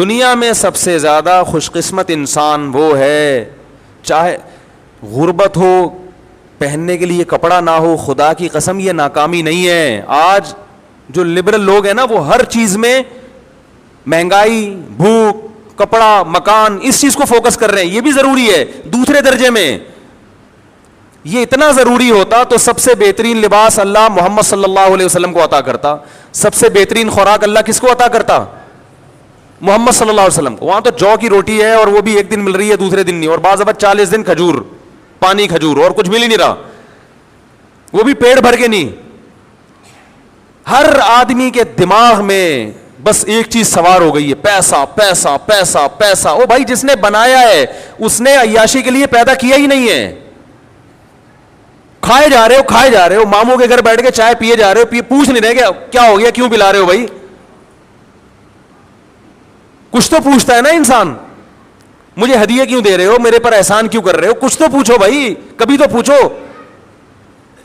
دنیا میں سب سے زیادہ خوش قسمت انسان وہ ہے، چاہے غربت ہو، پہننے کے لیے کپڑا نہ ہو، خدا کی قسم یہ ناکامی نہیں ہے. آج جو لبرل لوگ ہیں نا وہ ہر چیز میں مہنگائی، بھوک، کپڑا، مکان، اس چیز کو فوکس کر رہے ہیں. یہ بھی ضروری ہے دوسرے درجے میں. یہ اتنا ضروری ہوتا تو سب سے بہترین لباس اللہ محمد صلی اللہ علیہ وسلم کو عطا کرتا، سب سے بہترین خوراک اللہ کس کو عطا کرتا؟ محمد صلی اللہ علیہ وسلم کو. وہاں تو جو کی روٹی ہے اور وہ بھی ایک دن مل رہی ہے دوسرے دن نہیں، اور بعض وقت 40 دن کھجور، پانی کھجور، اور کچھ مل ہی نہیں رہا، وہ بھی پیٹ بھر کے نہیں. ہر آدمی کے دماغ میں بس ایک چیز سوار ہو گئی ہے، پیسہ پیسہ پیسہ پیسہ. او بھائی جس نے بنایا ہے اس نے عیاشی کے لیے پیدا کیا ہی نہیں ہے. کھائے جا رہے ہو، ماموں کے گھر بیٹھ کے چائے پیے جا رہے ہو، پوچھ نہیں رہے کہ کیا ہو گیا، کیوں پلا رہے ہو. بھائی کچھ تو پوچھتا ہے نا انسان، مجھے ہدیہ کیوں دے رہے ہو، میرے پر احسان کیوں کر رہے ہو، کچھ تو پوچھو بھائی، کبھی تو پوچھو.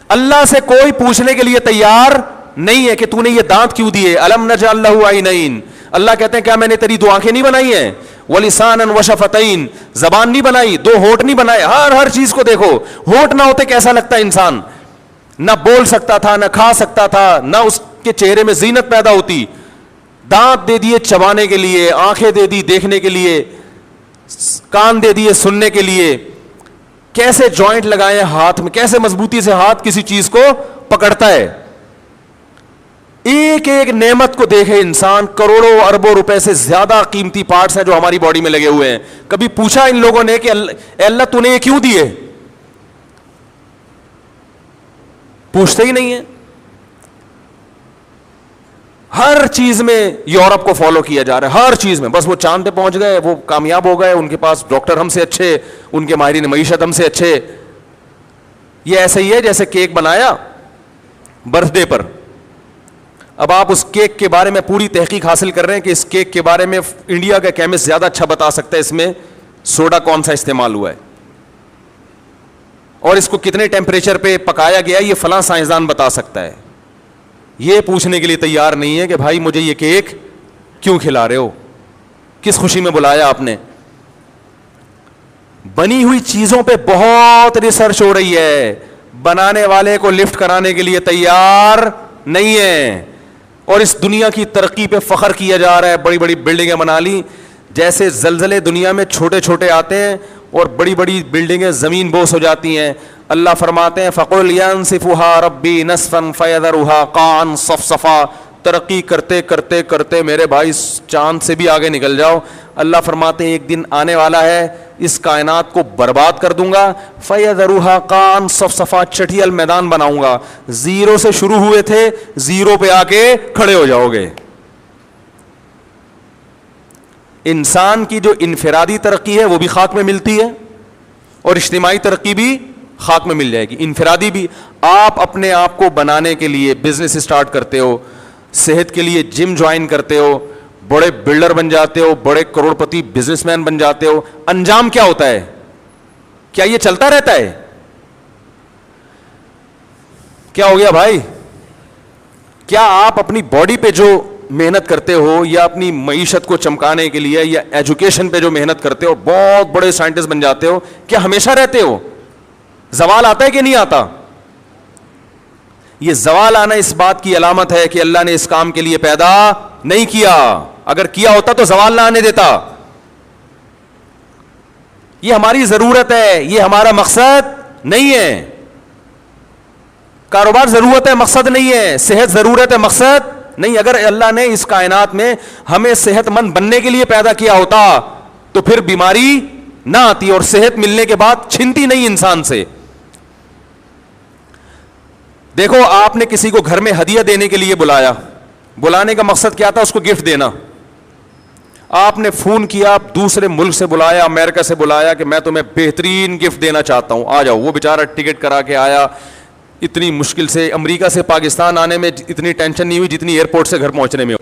اللہ سے کوئی پوچھنے کے لیے تیار نہیں ہے کہ تو نے یہ دانت کیوں دیے. الم نجعل لہ عینین، اللہ کہتے ہیں کیا میں نے تیری دو آنکھیں نہیں بنائی ہیں؟ ولسانا وشفتین، زبان نہیں بنائی، دو ہونٹ نہیں بنائے. ہر چیز کو دیکھو. ہونٹ نہ ہوتے کیسا لگتا انسان، نہ بول سکتا تھا، نہ کھا سکتا تھا، نہ اس کے چہرے میں زینت پیدا ہوتی. دانت دے دیے چبانے کے لیے، آنکھیں دے دی دیکھنے کے لیے، کان دے دیے سننے کے لیے. کیسے جوائنٹ لگائے ہاتھ میں، کیسے مضبوطی سے ہاتھ کسی چیز کو پکڑتا ہے. ایک ایک نعمت کو دیکھے انسان. کروڑوں اربوں روپے سے زیادہ قیمتی پارٹس ہیں جو ہماری باڈی میں لگے ہوئے ہیں. کبھی پوچھا ان لوگوں نے کہ اے اللہ تو نے یہ کیوں دیے؟ پوچھتے ہی نہیں ہیں. ہر چیز میں یورپ کو فالو کیا جا رہا ہے، ہر چیز میں. بس وہ چاند پہ پہنچ گئے، وہ کامیاب ہو گئے، ان کے پاس ڈاکٹر ہم سے اچھے، ان کے ماہرین معیشت ہم سے اچھے. یہ ایسا ہی ہے جیسے کیک بنایا برتھ ڈے پر. اب آپ اس کیک کے بارے میں پوری تحقیق حاصل کر رہے ہیں کہ اس کیک کے بارے میں انڈیا کا کیمسٹ زیادہ اچھا بتا سکتا ہے اس میں سوڈا کون سا استعمال ہوا ہے، اور اس کو کتنے ٹیمپریچر پہ پکایا گیا یہ فلاں سائنسدان بتا سکتا ہے. یہ پوچھنے کے لیے تیار نہیں ہے کہ بھائی مجھے یہ کیک کیوں کھلا رہے ہو، کس خوشی میں بلایا آپ نے. بنی ہوئی چیزوں پہ بہت ریسرچ ہو رہی ہے، بنانے والے کو لفٹ کرانے کے لیے تیار نہیں ہے. اور اس دنیا کی ترقی پہ فخر کیا جا رہا ہے. بڑی بڑی بلڈنگیں بنا لی، جیسے زلزلے دنیا میں چھوٹے چھوٹے آتے ہیں اور بڑی بڑی بلڈنگیں زمین بوس ہو جاتی ہیں. اللہ فرماتے ہیں فَقُلْ يَنْسِفُهَا رَبِّي نَسْفًا فَيَذَرُهَا قَاعًا صَفْصَفًا. ترقی کرتے کرتے کرتے میرے بھائی چاند سے بھی آگے نکل جاؤ. اللہ فرماتے ہیں ایک دن آنے والا ہے اس کائنات کو برباد کر دوں گا. فَيَذَرُهَا قَاعًا صَفْصَفًا، چٹھیل میدان بناؤں گا. زیرو سے شروع ہوئے تھے، زیرو پہ آ کے کھڑے ہو جاؤ گے. انسان کی جو انفرادی ترقی ہے وہ بھی خاک میں ملتی ہے، اور اجتماعی ترقی بھی خاک میں مل جائے گی. انفرادی بھی آپ اپنے آپ کو بنانے کے لیے بزنس اسٹارٹ کرتے ہو، صحت کے لیے جم جوائن کرتے ہو، بڑے بلڈر بن جاتے ہو، بڑے کروڑپتی بزنس مین بن جاتے ہو. انجام کیا ہوتا ہے؟ کیا یہ چلتا رہتا ہے؟ کیا ہو گیا بھائی؟ کیا آپ اپنی باڈی پہ جو محنت کرتے ہو یا اپنی معیشت کو چمکانے کے لیے یا ایجوکیشن پہ جو محنت کرتے ہو، بہت بڑے سائنٹسٹ بن جاتے ہو، کیا ہمیشہ رہتے ہو؟ زوال آتا ہے کہ نہیں آتا؟ یہ زوال آنا اس بات کی علامت ہے کہ اللہ نے اس کام کے لیے پیدا نہیں کیا. اگر کیا ہوتا تو زوال نہ آنے دیتا. یہ ہماری ضرورت ہے، یہ ہمارا مقصد نہیں ہے. کاروبار ضرورت ہے، مقصد نہیں ہے. صحت ضرورت ہے، مقصد نہیں. اگر اللہ نے اس کائنات میں ہمیں صحت مند بننے کے لیے پیدا کیا ہوتا تو پھر بیماری نہ آتی، اور صحت ملنے کے بعد چھنتی نہیں انسان سے. دیکھو آپ نے کسی کو گھر میں ہدیہ دینے کے لیے بلایا، بلانے کا مقصد کیا تھا؟ اس کو گفٹ دینا. آپ نے فون کیا، دوسرے ملک سے بلایا، امریکہ سے بلایا کہ میں تمہیں بہترین گفٹ دینا چاہتا ہوں، آ جاؤ. وہ بیچارہ ٹکٹ کرا کے آیا، اتنی مشکل سے. امریکہ سے پاکستان آنے میں اتنی ٹینشن نہیں ہوئی جتنی ایئرپورٹ سے گھر پہنچنے میں.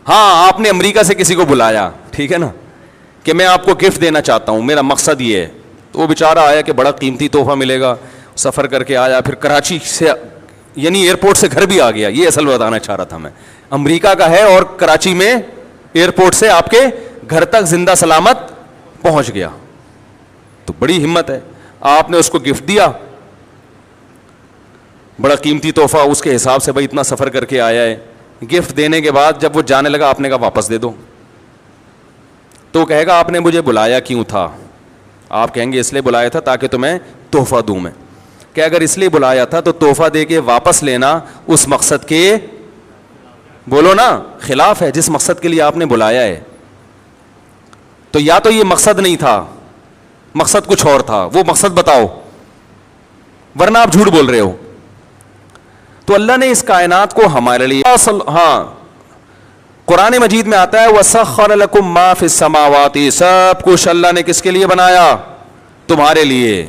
ہاں آپ نے امریکہ سے کسی کو بلایا، ٹھیک ہے نا، کہ میں آپ کو گفٹ دینا چاہتا ہوں، میرا مقصد یہ ہے. تو وہ بیچارہ آیا کہ بڑا قیمتی تحفہ ملے گا، سفر کر کے آیا، پھر کراچی سے یعنی ایئرپورٹ سے گھر بھی آ گیا. یہ اصل بتانا چاہ رہا تھا میں. امریکہ کا ہے اور کراچی میں ایئرپورٹ سے آپ کے گھر تک زندہ سلامت پہنچ گیا. تو بڑی ہمت ہے. آپ نے اس کو گفٹ دیا, بڑا قیمتی تحفہ اس کے حساب سے, بھائی اتنا سفر کر کے آیا ہے. گفٹ دینے کے بعد جب وہ جانے لگا آپ نے کہا واپس دے دو. تو وہ کہے گا آپ نے مجھے بلایا کیوں تھا؟ آپ کہیں گے اس لیے بلایا تھا تاکہ تمہیں تحفہ دوں میں. کہ اگر اس لیے بلایا تھا تو تحفہ دے کے واپس لینا اس مقصد کے, بولو نا, خلاف ہے جس مقصد کے لیے آپ نے بلایا ہے. تو یا تو یہ مقصد نہیں تھا, مقصد کچھ اور تھا, وہ مقصد بتاؤ, ورنہ آپ جھوٹ بول رہے ہو. تو اللہ نے اس کائنات کو ہمارے لیے, ہاں قرآن مجید میں آتا ہے وَسَخَّرَ لَكُم مَّا فِي السَّمَاوَاتِ, سب کچھ اللہ نے کس کے لیے بنایا؟ تمہارے لیے.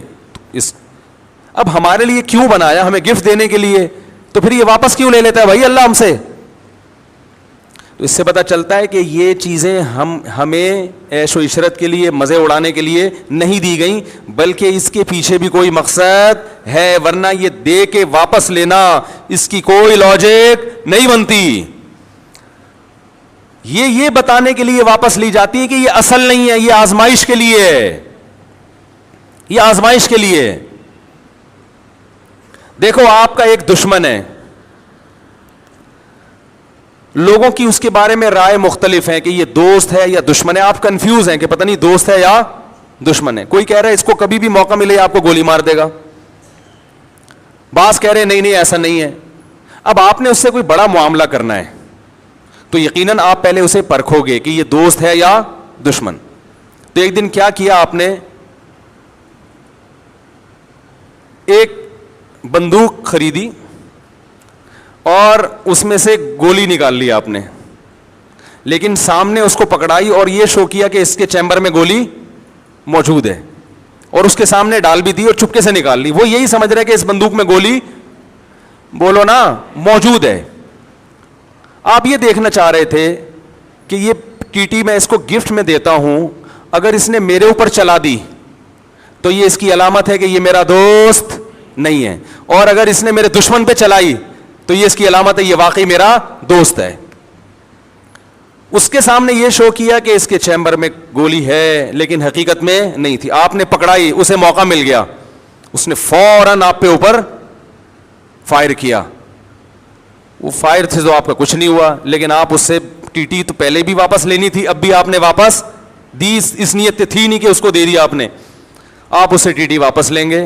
اب ہمارے لیے کیوں بنایا؟ ہمیں گفٹ دینے کے لیے. تو پھر یہ واپس کیوں لے لیتا ہے بھائی اللہ ہم سے؟ تو اس سے پتہ چلتا ہے کہ یہ چیزیں ہمیں عیش و عشرت کے لیے, مزے اڑانے کے لیے نہیں دی گئیں, بلکہ اس کے پیچھے بھی کوئی مقصد ہے, ورنہ یہ دے کے واپس لینا اس کی کوئی لاجک نہیں بنتی. یہ بتانے کے لیے واپس لی جاتی ہے کہ یہ اصل نہیں ہے, یہ آزمائش کے لیے ہے, یہ آزمائش کے لیے. دیکھو آپ کا ایک دشمن ہے, لوگوں کی اس کے بارے میں رائے مختلف ہیں کہ یہ دوست ہے یا دشمن ہے. آپ کنفیوز ہیں کہ پتہ نہیں دوست ہے یا دشمن ہے. کوئی کہہ رہا ہے اس کو کبھی بھی موقع ملے آپ کو گولی مار دے گا, بعض کہہ رہے ہیں نہیں ایسا نہیں ہے. اب آپ نے اس سے کوئی بڑا معاملہ کرنا ہے تو یقیناً آپ پہلے اسے پرکھو گے کہ یہ دوست ہے یا دشمن. تو ایک دن کیا کیا آپ نے, ایک بندوق خریدی اور اس میں سے گولی نکال لی آپ نے, لیکن سامنے اس کو پکڑائی اور یہ شو کیا کہ اس کے چیمبر میں گولی موجود ہے, اور اس کے سامنے ڈال بھی دی اور چپکے سے نکال لی. وہ یہی سمجھ رہے کہ اس بندوق میں گولی, بولو نا, موجود ہے. آپ یہ دیکھنا چاہ رہے تھے کہ یہ ٹی میں اس کو گفٹ میں دیتا ہوں, اگر اس نے میرے اوپر چلا دی تو یہ اس کی علامت ہے کہ یہ میرا دوست نہیں ہے, اور اگر اس نے میرے دشمن پہ چلائی تو یہ اس کی علامت ہے یہ واقعی میرا دوست ہے. اس کے سامنے یہ شو کیا کہ اس کے چیمبر میں گولی ہے لیکن حقیقت میں نہیں تھی. آپ نے پکڑائی, اسے موقع مل گیا, اس نے فوراً آپ پہ اوپر فائر کیا. وہ فائر سے تو آپ کا کچھ نہیں ہوا, لیکن آپ اس سے ٹی تو پہلے بھی واپس لینی تھی, اب بھی آپ نے واپس دی, اس نیت تھی نہیں کہ اس کو دے دیا آپ نے. آپ اس سے ٹی واپس لیں گے,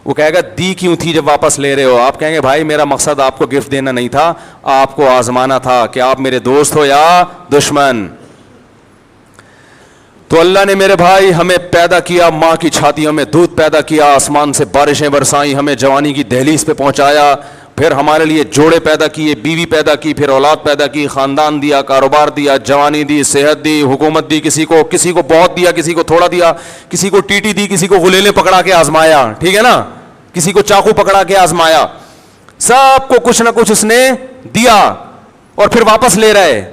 وہ کہے گا دی کیوں تھی جب واپس لے رہے ہو؟ آپ کہیں گے بھائی میرا مقصد آپ کو گفٹ دینا نہیں تھا, آپ کو آزمانا تھا کہ آپ میرے دوست ہو یا دشمن. تو اللہ نے میرے بھائی ہمیں پیدا کیا, ماں کی چھاتیوں میں دودھ پیدا کیا, آسمان سے بارشیں برسائیں, ہمیں جوانی کی دہلیز پہ پہنچایا, پھر ہمارے لیے جوڑے پیدا کیے, بیوی پیدا کی, پھر اولاد پیدا کی, خاندان دیا, کاروبار دیا, جوانی دی, صحت دی, حکومت دی, کسی کو بہت دیا, کسی کو تھوڑا دیا, کسی کو ٹی دی, کسی کو غلیلیں پکڑا کے آزمایا, ٹھیک ہے نا, کسی کو چاقو پکڑا کے آزمایا. سب کو کچھ نہ کچھ اس نے دیا اور پھر واپس لے رہا ہے.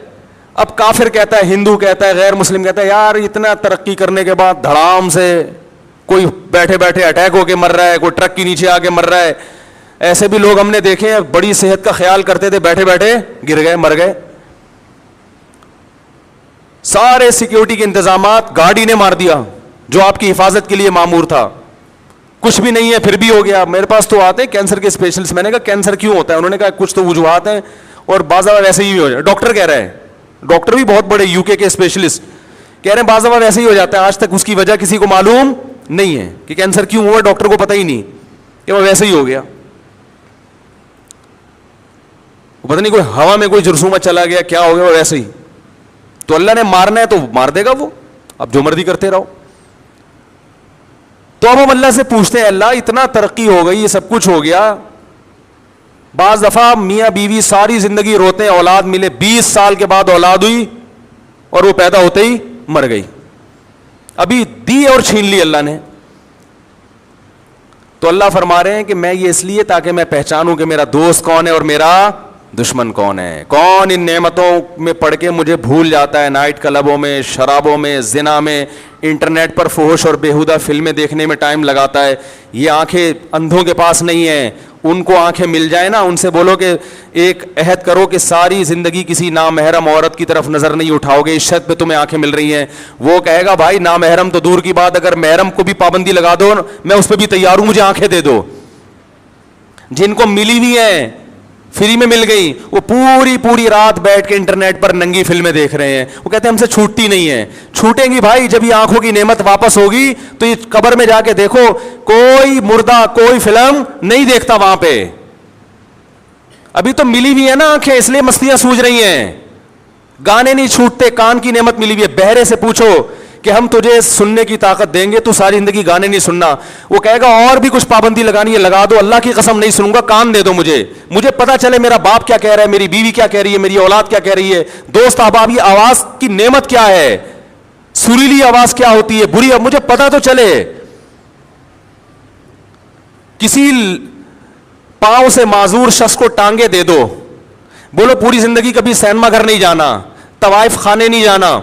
اب کافر کہتا ہے, ہندو کہتا ہے, غیر مسلم کہتا ہے یار اتنا ترقی کرنے کے بعد دھڑام سے کوئی بیٹھے بیٹھے اٹیک ہو کے مر رہا ہے, کوئی ٹرک کے نیچے آ کے مر رہا ہے. ایسے بھی لوگ ہم نے دیکھے ہیں, بڑی صحت کا خیال کرتے تھے, بیٹھے بیٹھے گر گئے, مر گئے. سارے سیکیورٹی کے انتظامات گاڑی نے مار دیا جو آپ کی حفاظت کے لیے مامور تھا, کچھ بھی نہیں ہے پھر بھی ہو گیا. میرے پاس تو آتے ہیں کینسر کے اسپیشلسٹ, میں نے کہا کینسر کیوں ہوتا ہے؟ انہوں نے کہا کچھ تو وجوہات ہیں اور بعض دفعہ ویسے ہی ہو جائے. ڈاکٹر کہہ رہے ہیں, ڈاکٹر بھی بہت بڑے UK کے اسپیشلسٹ کہہ رہے ہیں بعض دفعہ ویسے ہی ہو جاتا ہے, آج تک اس کی وجہ کسی کو معلوم نہیں ہے کہ کینسر کیوں ہوا, ڈاکٹر کو پتہ ہی نہیں کہ وہ ویسے ہی ہو گیا. پتہ نہیں کوئی ہوا میں کوئی جرثومہ چلا گیا, کیا ہو گیا, وہ ویسے ہی. تو اللہ نے مارنا ہے تو مار دے گا وہ, اب جو مرضی کرتے رہو. تو اب ہم اللہ سے پوچھتے ہیں اللہ اتنا ترقی ہو گئی, یہ سب کچھ ہو گیا, بعض دفعہ میاں بیوی ساری زندگی روتے ہیں, اولاد ملے, 20 سال کے بعد اولاد ہوئی اور وہ پیدا ہوتے ہی مر گئی, ابھی دی اور چھین لی اللہ نے. تو اللہ فرما رہے ہیں کہ میں یہ اس لیے تاکہ میں پہچانوں کہ میرا دوست کون ہے اور میرا دشمن کون ہے. کون ان نعمتوں میں پڑھ کے مجھے بھول جاتا ہے, نائٹ کلبوں میں, شرابوں میں, زنا میں, انٹرنیٹ پر فحش اور بیہودہ فلمیں دیکھنے میں ٹائم لگاتا ہے. یہ آنکھیں اندھوں کے پاس نہیں ہیں, ان کو آنکھیں مل جائیں نا, ان سے بولو کہ ایک عہد کرو کہ ساری زندگی کسی نامحرم عورت کی طرف نظر نہیں اٹھاؤ گے, اس شرط پہ تمہیں آنکھیں مل رہی ہیں. وہ کہے گا بھائی نامحرم تو دور کی بات, اگر محرم کو بھی پابندی لگا دو میں اس پہ بھی تیار ہوں, مجھے آنکھیں دے دو. جن کو ملی ہوئی ہیں, فری میں مل گئی, وہ پوری رات بیٹھ کے انٹرنیٹ پر ننگی فلمیں دیکھ رہے ہیں. وہ کہتے ہیں ہم سے چھوٹتی نہیں ہیں. چھوٹیں گی بھائی جب یہ آنکھوں کی نعمت واپس ہوگی. تو یہ قبر میں جا کے دیکھو, کوئی مردہ کوئی فلم نہیں دیکھتا وہاں پہ. ابھی تو ملی ہوئی ہے نا آنکھیں, اس لیے مستیاں سوج رہی ہیں. گانے نہیں چھوٹتے, کان کی نعمت ملی ہوئی ہے. بہرے سے پوچھو کہ ہم تجھے سننے کی طاقت دیں گے, تو ساری زندگی گانے نہیں سننا. وہ کہے گا اور بھی کچھ پابندی لگانی ہے لگا دو, اللہ کی قسم نہیں سنوں گا, کان دے دو مجھے پتا چلے میرا باپ کیا کہہ رہا ہے, میری بیوی کیا کہہ رہی ہے, میری اولاد کیا کہہ رہی ہے. دوست احباب, یہ آواز کی نعمت کیا ہے, سریلی آواز کیا ہوتی ہے, بری, مجھے پتا تو چلے. کسی پاؤں سے معذور شخص کو ٹانگے دے دو, بولو پوری زندگی کبھی سینما گھر نہیں جانا, طوائف خانے نہیں جانا,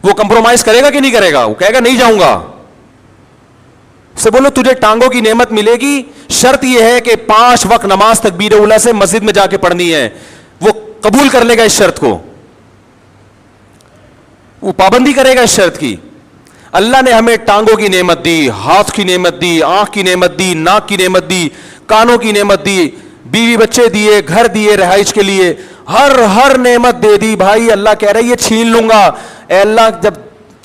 وہ کمپرومائز کرے گا کہ نہیں کرے گا؟ وہ کہے گا نہیں جاؤں گا. سے بولو تجھے ٹانگوں کی نعمت ملے گی, شرط یہ ہے کہ 5 وقت نماز تکبیر اولیٰ سے مسجد میں جا کے پڑھنی ہے. وہ قبول کر لے گا اس شرط کو, وہ پابندی کرے گا اس شرط کی. اللہ نے ہمیں ٹانگوں کی نعمت دی, ہاتھ کی نعمت دی, آنکھ کی نعمت دی, ناک کی نعمت دی, کانوں کی نعمت دی, بیوی بچے دیے, گھر دیے رہائش کے لیے, ہر نعمت دے دی. بھائی اللہ کہہ رہا ہے یہ چھین لوں گا. اے اللہ جب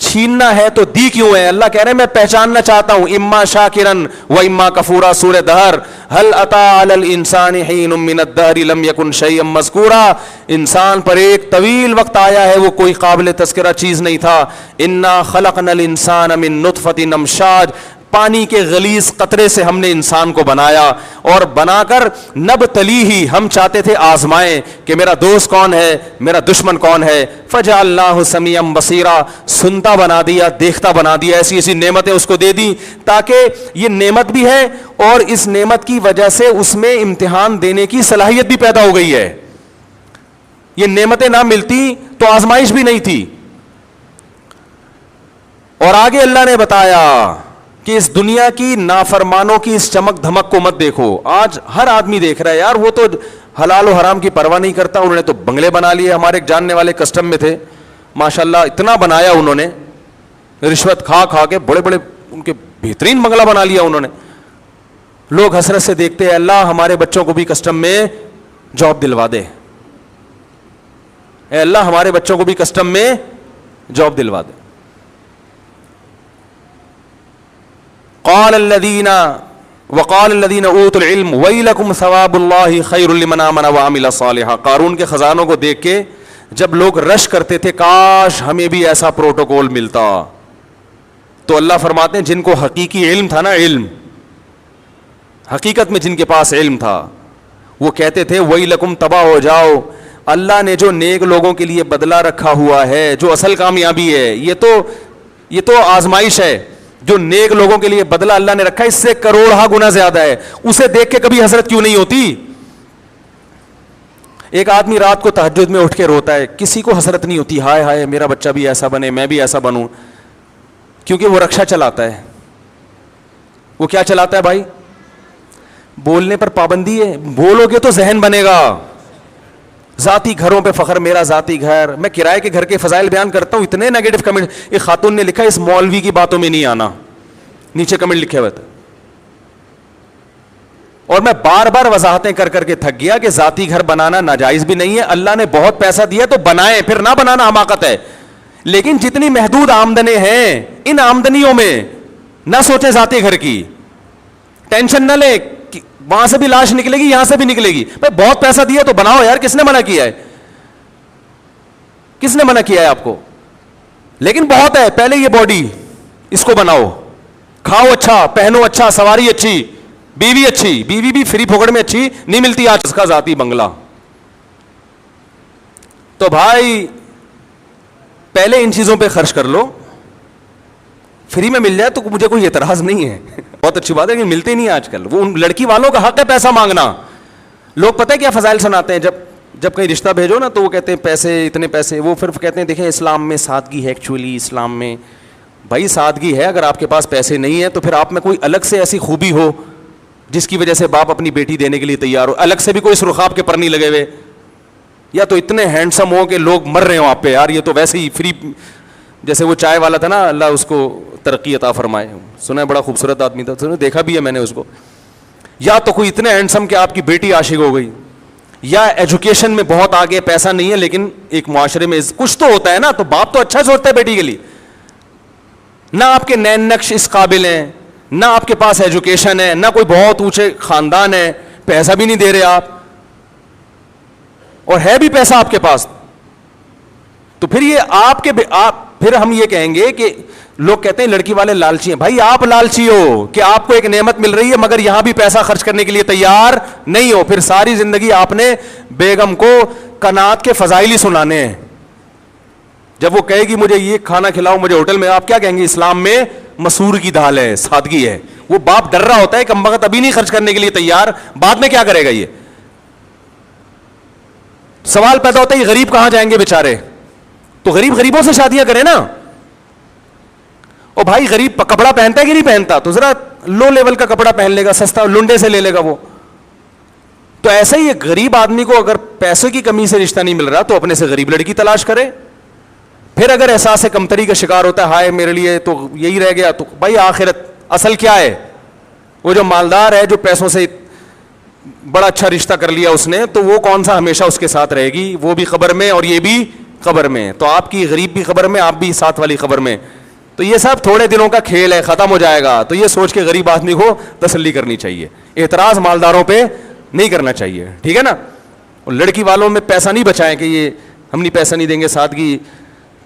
چھیننا ہے تو دی کیوں ہے؟ اللہ کہہ رہے ہیں میں پہچاننا چاہتا ہوں, اما شاکرن و اما کفورا. سورہ دہر, هل اتى على الانسان حين من الدهر لم يكن شيئا مذكورا. انسان پر ایک طویل وقت آیا ہے وہ کوئی قابل تذکرہ چیز نہیں تھا. انا خلقنا الانسان من نطفة امشاج, پانی کے غلیظ قطرے سے ہم نے انسان کو بنایا, اور بنا کر نبتلیہ, ہم چاہتے تھے آزمائیں کہ میرا دوست کون ہے, میرا دشمن کون ہے. فجعلناہ سمیعا بصیرا, سنتا بنا دیا, دیکھتا بنا دیا. ایسی ایسی نعمتیں اس کو دے دی تاکہ یہ نعمت بھی ہے اور اس نعمت کی وجہ سے اس میں امتحان دینے کی صلاحیت بھی پیدا ہو گئی ہے. یہ نعمتیں نہ ملتی تو آزمائش بھی نہیں تھی. اور آگے اللہ نے بتایا کہ اس دنیا کی نافرمانوں کی اس چمک دھمک کو مت دیکھو. آج ہر آدمی دیکھ رہا ہے یار, وہ تو حلال و حرام کی پرواہ نہیں کرتا, انہوں نے تو بنگلے بنا لیے. ہمارے ایک جاننے والے کسٹم میں تھے, ماشاءاللہ اتنا بنایا انہوں نے, رشوت کھا کے بڑے ان کے بہترین بنگلہ بنا لیا انہوں نے. لوگ حسرت سے دیکھتے ہیں, اللہ ہمارے بچوں کو بھی کسٹم میں جاب دلوا دے, اے اللہ ہمارے بچوں کو بھی کسٹم میں جاب دلوا دے. قال الذين اوتوا العلم ويلكم ثواب الله خير لمن آمن وعمل صالحا. قارون کے خزانوں کو دیکھ کے جب لوگ رش کرتے تھے کاش ہمیں بھی ایسا پروٹوکول ملتا, تو اللہ فرماتے ہیں جن کو حقیقی علم تھا نا, علم حقیقت میں جن کے پاس علم تھا, وہ کہتے تھے ویلکم, تباہ ہو جاؤ, اللہ نے جو نیک لوگوں کے لیے بدلہ رکھا ہوا ہے, جو اصل کامیابی ہے, یہ تو آزمائش ہے. جو نیک لوگوں کے لیے بدلہ اللہ نے رکھا ہے اس سے کروڑہ گنا زیادہ ہے. اسے دیکھ کے کبھی حسرت کیوں نہیں ہوتی؟ ایک آدمی رات کو تہجد میں اٹھ کے روتا ہے, کسی کو حسرت نہیں ہوتی, ہائے ہائے میرا بچہ بھی ایسا بنے, میں بھی ایسا بنوں, کیونکہ وہ رکشا چلاتا ہے. وہ کیا چلاتا ہے بھائی؟ بولنے پر پابندی ہے, بولو گے تو ذہن بنے گا. ذاتی گھروں پہ فخر, میرا ذاتی گھر, میں کرائے کے گھر کے فضائل بیان کرتا ہوں, اتنے نیگیٹو کمنٹ. ایک خاتون نے لکھا اس مولوی کی باتوں میں نہیں آنا, نیچے کمنٹ لکھے ہوئے تھے. اور میں بار بار وضاحتیں کر کے تھک گیا کہ ذاتی گھر بنانا ناجائز بھی نہیں ہے, اللہ نے بہت پیسہ دیا تو بنائیں, پھر نہ بنانا حماقت ہے. لیکن جتنی محدود آمدنیں ہیں, ان آمدنیوں میں نہ سوچیں ذاتی گھر کی, ٹینشن نہ لیں وہاں سے بھی لاش نکلے گی, یہاں سے بھی نکلے گی. بھائی بہت پیسہ دیا تو بناؤ یار, کس نے منع کیا ہے؟ کس نے منع کیا ہے آپ کو؟ لیکن بہت ہے, پہلے یہ باڈی اس کو بناؤ, کھاؤ اچھا, پہنو اچھا, سواری اچھی, بیوی اچھی, بیوی بھی فری پھوکڑ میں اچھی نہیں ملتی آج, اس کا ذاتی بنگلہ. تو بھائی پہلے ان چیزوں پہ خرچ کر لو, فری میں مل جائے تو مجھے کوئی اعتراض نہیں ہے, بہت اچھی بات ہے, لیکن ملتے نہیں آج کل. وہ ان لڑکی والوں کا حق ہے پیسہ مانگنا. لوگ پتہ ہے کیا فضائل سناتے ہیں, جب کہیں رشتہ بھیجو نا تو وہ کہتے ہیں پیسے, اتنے پیسے. وہ پھر کہتے ہیں دیکھیں اسلام میں سادگی ہے, ایکچولی اسلام میں بھائی سادگی ہے. اگر آپ کے پاس پیسے نہیں ہیں تو پھر آپ میں کوئی الگ سے ایسی خوبی ہو جس کی وجہ سے باپ اپنی بیٹی دینے کے لیے تیار ہو, الگ سے بھی کوئی سرخاب کے پر نہیں لگے ہوئے, یا تو اتنے ہینڈسم ہو کہ لوگ مر رہے ہوں آپ پہ, یار یہ تو ویسے ہی فری, جیسے وہ چائے والا تھا نا, اللہ اس کو ترقی عطا فرمائے, سنا ہے بڑا خوبصورت آدمی تھا, دیکھا بھی ہے میں نے اس کو. یا تو کوئی اتنے ہینڈسم کہ آپ کی بیٹی عاشق ہو گئی, یا ایجوکیشن میں بہت آگے, پیسہ نہیں ہے لیکن ایک معاشرے میں کچھ تو ہوتا ہے نا, تو باپ تو اچھا سوچتا ہے بیٹی کے لیے. نہ آپ کے نین نقش اس قابل ہیں, نہ آپ کے پاس ایجوکیشن ہے, نہ کوئی بہت اونچے خاندان ہے, پیسہ بھی نہیں دے رہے آپ, اور ہے بھی پیسہ آپ کے پاس, تو پھر یہ آپ پھر ہم یہ کہیں گے کہ لوگ کہتے ہیں لڑکی والے لالچی ہیں. بھائی آپ لالچی ہو کہ آپ کو ایک نعمت مل رہی ہے مگر یہاں بھی پیسہ خرچ کرنے کے لیے تیار نہیں ہو, پھر ساری زندگی آپ نے بیگم کو قناعت کے فضائل ہی سنانے ہیں. جب وہ کہے گی مجھے یہ کھانا کھلاؤ مجھے ہوٹل میں, آپ کیا کہیں گے؟ اسلام میں مسور کی دال ہے, سادگی ہے. وہ باپ ڈر رہا ہوتا ہے کہ کمبخت ابھی نہیں خرچ کرنے کے لیے تیار, بعد میں کیا کرے گا. یہ سوال پیدا ہوتا ہے یہ غریب کہاں جائیں گے بیچارے, تو غریبوں سے شادیاں کریں نا. اور بھائی غریب کپڑا پہنتا ہے کہ نہیں پہنتا, تو ذرا لو لیول کا کپڑا پہن لے گا, سستا لنڈے سے لے لے گا وہ. تو ایسے ہی ایک غریب آدمی کو اگر پیسے کی کمی سے رشتہ نہیں مل رہا تو اپنے سے غریب لڑکی تلاش کرے. پھر اگر احساس کمتری کا شکار ہوتا ہے, ہائے میرے لیے تو یہی رہ گیا, تو بھائی آخرت اصل کیا ہے؟ وہ جو مالدار ہے, جو پیسوں سے بڑا اچھا رشتہ کر لیا اس نے, تو وہ کون سا ہمیشہ اس کے ساتھ رہے گی؟ وہ بھی قبر میں اور یہ بھی قبر میں. تو آپ کی غریب بھی قبر میں, آپ بھی ساتھ والی قبر میں. تو یہ سب تھوڑے دنوں کا کھیل ہے, ختم ہو جائے گا. تو یہ سوچ کے غریب آدمی کو تسلی کرنی چاہیے, اعتراض مالداروں پہ نہیں کرنا چاہیے, ٹھیک ہے نا. اور لڑکی والوں میں پیسہ نہیں بچائیں کہ یہ ہم نہیں پیسہ نہیں دیں گے, سادگی,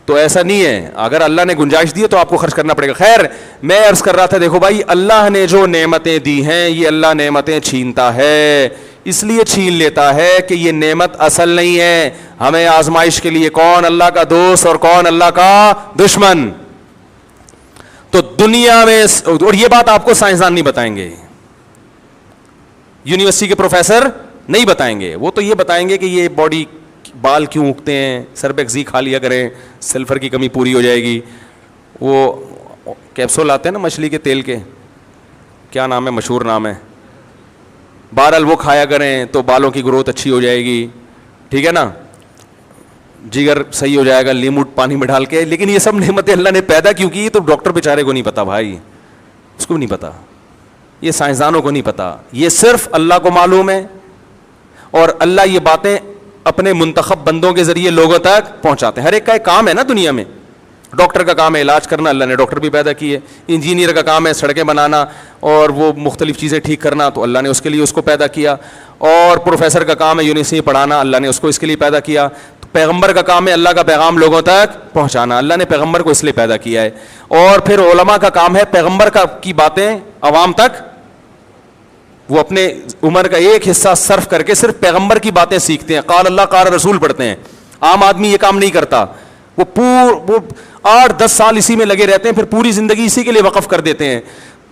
تو ایسا نہیں ہے. اگر اللہ نے گنجائش دی ہے تو آپ کو خرچ کرنا پڑے گا. خیر میں عرض کر رہا تھا, دیکھو بھائی اللہ نے جو نعمتیں دی ہیں یہ اللہ نعمتیں چھینتا ہے, اس لیے چھین لیتا ہے کہ یہ نعمت اصل نہیں ہے. ہمیں آزمائش کے لیے کون اللہ کا دوست اور کون اللہ کا دشمن. تو دنیا میں, اور یہ بات آپ کو سائنسدان نہیں بتائیں گے, یونیورسٹی کے پروفیسر نہیں بتائیں گے. وہ تو یہ بتائیں گے کہ یہ باڈی بال کیوں اگتے ہیں, سربیکزی کھا لیا کریں, سلفر کی کمی پوری ہو جائے گی. وہ کیپسول آتے ہیں نا مچھلی کے تیل کے, کیا نام ہے, مشہور نام ہے, بہرحال وہ کھایا کریں تو بالوں کی گروتھ اچھی ہو جائے گی, ٹھیک ہے نا, جگر صحیح ہو جائے گا لیمو پانی میں ڈال کے. لیکن یہ سب نعمتیں اللہ نے پیدا کیوں کی, تو ڈاکٹر بیچارے کو نہیں پتا بھائی, اس کو بھی نہیں پتا, یہ سائنسدانوں کو نہیں پتا, یہ صرف اللہ کو معلوم ہے. اور اللہ یہ باتیں اپنے منتخب بندوں کے ذریعے لوگوں تک پہنچاتے ہیں. ہر ایک کا ایک کام ہے نا دنیا میں. ڈاکٹر کا کام ہے علاج کرنا, اللہ نے ڈاکٹر بھی پیدا کیے. انجینئر کا کام ہے سڑکیں بنانا اور وہ مختلف چیزیں ٹھیک کرنا, تو اللہ نے اس کے لیے اس کو پیدا کیا. اور پروفیسر کا کام ہے یونیورسٹی پڑھانا, اللہ نے اس کو اس کے لیے پیدا کیا. پیغمبر کا کام ہے اللہ کا پیغام لوگوں تک پہنچانا, اللہ نے پیغمبر کو اس لیے پیدا کیا ہے. اور پھر علماء کا کام ہے پیغمبر کی باتیں عوام تک, وہ اپنے عمر کا ایک حصہ صرف کر کے صرف پیغمبر کی باتیں سیکھتے ہیں, قال اللہ قال رسول پڑھتے ہیں. عام آدمی یہ کام نہیں کرتا, وہ 8-10 سال اسی میں لگے رہتے ہیں, پھر پوری زندگی اسی کے لیے وقف کر دیتے ہیں.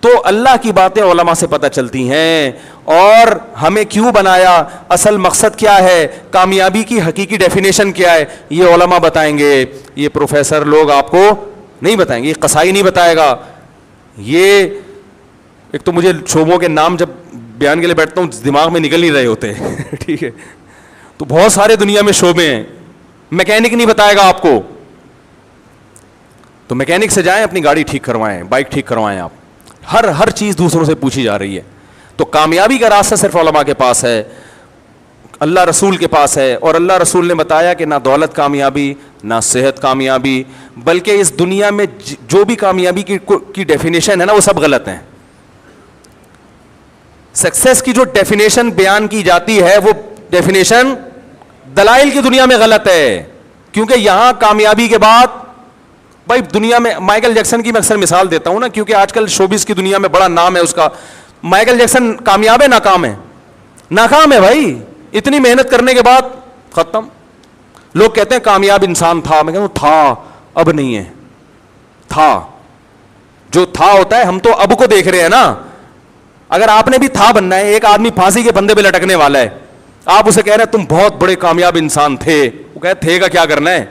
تو اللہ کی باتیں علماء سے پتہ چلتی ہیں. اور ہمیں کیوں بنایا, اصل مقصد کیا ہے, کامیابی کی حقیقی ڈیفینیشن کیا ہے, یہ علماء بتائیں گے. یہ پروفیسر لوگ آپ کو نہیں بتائیں گے, یہ قصائی نہیں بتائے گا. یہ ایک تو مجھے شعبوں کے نام جب بیان کے لیے بیٹھتا ہوں دماغ میں نکل نہیں رہے ہوتے ٹھیک ہے, تو بہت سارے دنیا میں شعبے ہیں. میکینک نہیں بتائے گا آپ کو, تو میکینک سے جائیں اپنی گاڑی ٹھیک کروائیں, بائک ٹھیک کروائیں. آپ ہر چیز دوسروں سے پوچھی جا رہی ہے. تو کامیابی کا راستہ صرف علماء کے پاس ہے, اللہ رسول کے پاس ہے. اور اللہ رسول نے بتایا کہ نہ دولت کامیابی, نہ صحت کامیابی, بلکہ اس دنیا میں جو بھی کامیابی کی ڈیفینیشن ہے نا وہ سب غلط ہیں. سکسیس کی جو ڈیفینیشن بیان کی جاتی ہے وہ ڈیفینیشن دلائل کی دنیا میں غلط ہے. کیونکہ یہاں کامیابی کے بعد, بھائی دنیا میں مائیکل جیکسن کی میں اکثر مثال دیتا ہوں نا, کیونکہ آج کل شوبز کی دنیا میں بڑا نام ہے اس کا. مائیکل جیکسن کامیاب ہے ناکام ہے؟ ناکام ہے بھائی, اتنی محنت کرنے کے بعد ختم. لوگ کہتے ہیں کامیاب انسان تھا, میں کہتا ہوں تھا, اب نہیں ہے. تھا, جو تھا ہوتا ہے, ہم تو اب کو دیکھ رہے ہیں نا. اگر آپ نے بھی تھا بننا ہے, ایک آدمی پھانسی کے پھندے پہ لٹکنے والا ہے, آپ اسے کہہ رہے ہیں تم بہت بڑے کامیاب انسان تھے, وہ کہے تھے کا کیا کرنا ہے,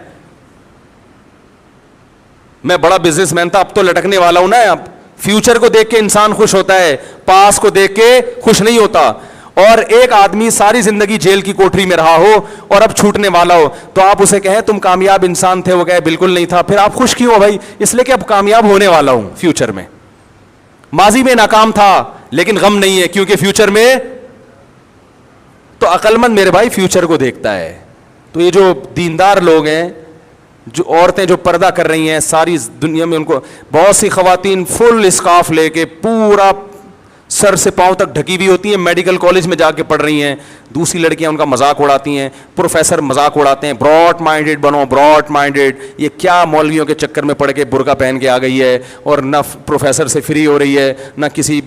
میں بڑا بزنس مین تھا, اب تو لٹکنے والا ہوں نا. اب فیوچر کو دیکھ کے انسان خوش ہوتا ہے, پاس کو دیکھ کے خوش نہیں ہوتا. اور ایک آدمی ساری زندگی جیل کی کوٹری میں رہا ہو اور اب چھوٹنے والا ہو, تو آپ اسے کہیں تم کامیاب انسان تھے, وہ کہے بالکل نہیں تھا, پھر آپ خوش کیوں ہو بھائی؟ اس لیے کہ اب کامیاب ہونے والا ہوں فیوچر میں. ماضی میں ناکام تھا لیکن غم نہیں ہے کیونکہ فیوچر میں. تو عقل مند میرے بھائی فیوچر کو دیکھتا ہے. تو یہ جو دیندار لوگ ہیں, جو عورتیں جو پردہ کر رہی ہیں ساری دنیا میں, ان کو بہت سی خواتین فل اسکارف لے کے پورا سر سے پاؤں تک ڈھکی ہوئی ہوتی ہیں, میڈیکل کالج میں جا کے پڑھ رہی ہیں. دوسری لڑکیاں ان کا مذاق اڑاتی ہیں, پروفیسر مذاق اڑاتے ہیں, براڈ مائنڈیڈ بنو, براڈ مائنڈیڈ. یہ کیا مولویوں کے چکر میں پڑھ کے برقع پہن کے آ گئی ہے, اور نہ پروفیسر سے فری ہو رہی ہے, نہ کسی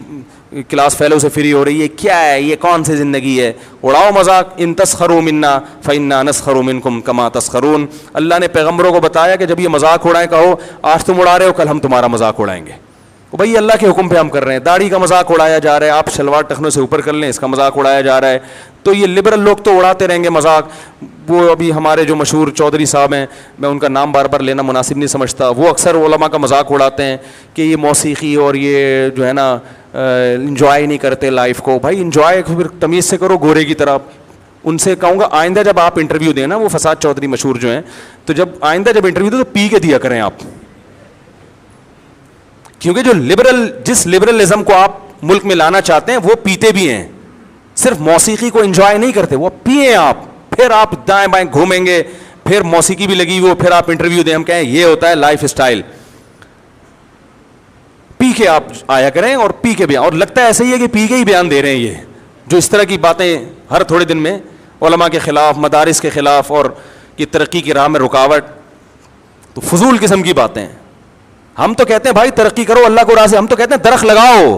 کلاس فیلو سے فری ہو رہی ہے. کیا ہے یہ, کون سی زندگی ہے؟ اڑاؤ مذاق. ان تسخروا منا فإنا نسخر منکم کما تسخرون. اللہ نے پیغمبروں کو بتایا کہ جب یہ مذاق اڑائیں, کہو آج تم اڑا رہے ہو, کل ہم تمہارا مذاق اڑائیں گے. بھائی اللہ کے حکم پہ ہم کر رہے ہیں. داڑھی کا مذاق اڑایا جا رہا ہے, آپ شلوار ٹخنوں سے اوپر کر لیں, اس کا مذاق اڑایا جا رہا ہے. تو یہ لبرل لوگ تو اڑاتے رہیں گے مذاق. وہ ابھی ہمارے جو مشہور چودھری صاحب ہیں, میں ان کا نام بار بار لینا مناسب نہیں سمجھتا, وہ اکثر علماء کا مذاق اڑاتے ہیں کہ یہ موسیقی اور یہ جو ہے نا انجوائے نہیں کرتے لائف کو. بھائی انجوائے پھر تمیز سے کرو, گورے کی طرح. ان سے کہوں گا آئندہ جب آپ انٹرویو دیں نا, وہ فساد چودھری مشہور جو ہیں, تو جب آئندہ جب انٹرویو دیں تو پی کے دیا کریں آپ. کیونکہ جو جس لبرلزم کو آپ ملک میں لانا چاہتے ہیں وہ پیتے بھی ہیں, صرف موسیقی کو انجوائے نہیں کرتے, وہ پیئیں آپ. پھر آپ دائیں بائیں گھومیں گے, پھر موسیقی بھی لگی وہ, پھر آپ انٹرویو دیں, ہم کہیں یہ ہوتا ہے لائف اسٹائل. پی کے آپ آیا کریں اور پی کے بیان. اور لگتا ہے ایسے ہی ہے کہ پی کے ہی بیان دے رہے ہیں یہ, جو اس طرح کی باتیں ہر تھوڑے دن میں علماء کے خلاف, مدارس کے خلاف, اور کی ترقی کی راہ میں رکاوٹ. تو فضول قسم کی باتیں. ہم تو کہتے ہیں بھائی ترقی کرو اللہ کو راضی, ہم تو کہتے ہیں درخت لگاؤ,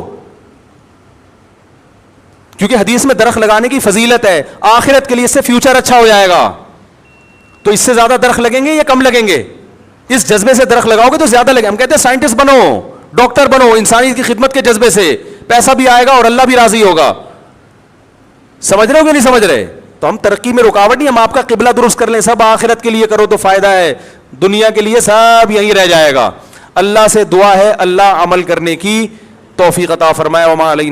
کیونکہ حدیث میں درخت لگانے کی فضیلت ہے, آخرت کے لیے اس سے فیوچر اچھا ہو جائے گا. تو اس سے زیادہ درخت لگیں گے یا کم لگیں گے؟ اس جذبے سے درخت لگاؤ گے تو زیادہ لگیں. ہم کہتے ہیں سائنٹسٹ بنو, ڈاکٹر بنو, انسانیت کی خدمت کے جذبے سے, پیسہ بھی آئے گا اور اللہ بھی راضی ہوگا. سمجھ رہے ہو کہ نہیں سمجھ رہے؟ تو ہم ترقی میں رکاوٹ نہیں, ہم آپ کا قبلہ درست کر لیں, سب آخرت کے لیے کرو تو فائدہ ہے, دنیا کے لیے سب یہیں رہ جائے گا. اللہ سے دعا ہے اللہ عمل کرنے کی توفیق عطا فرمائے. وما علینا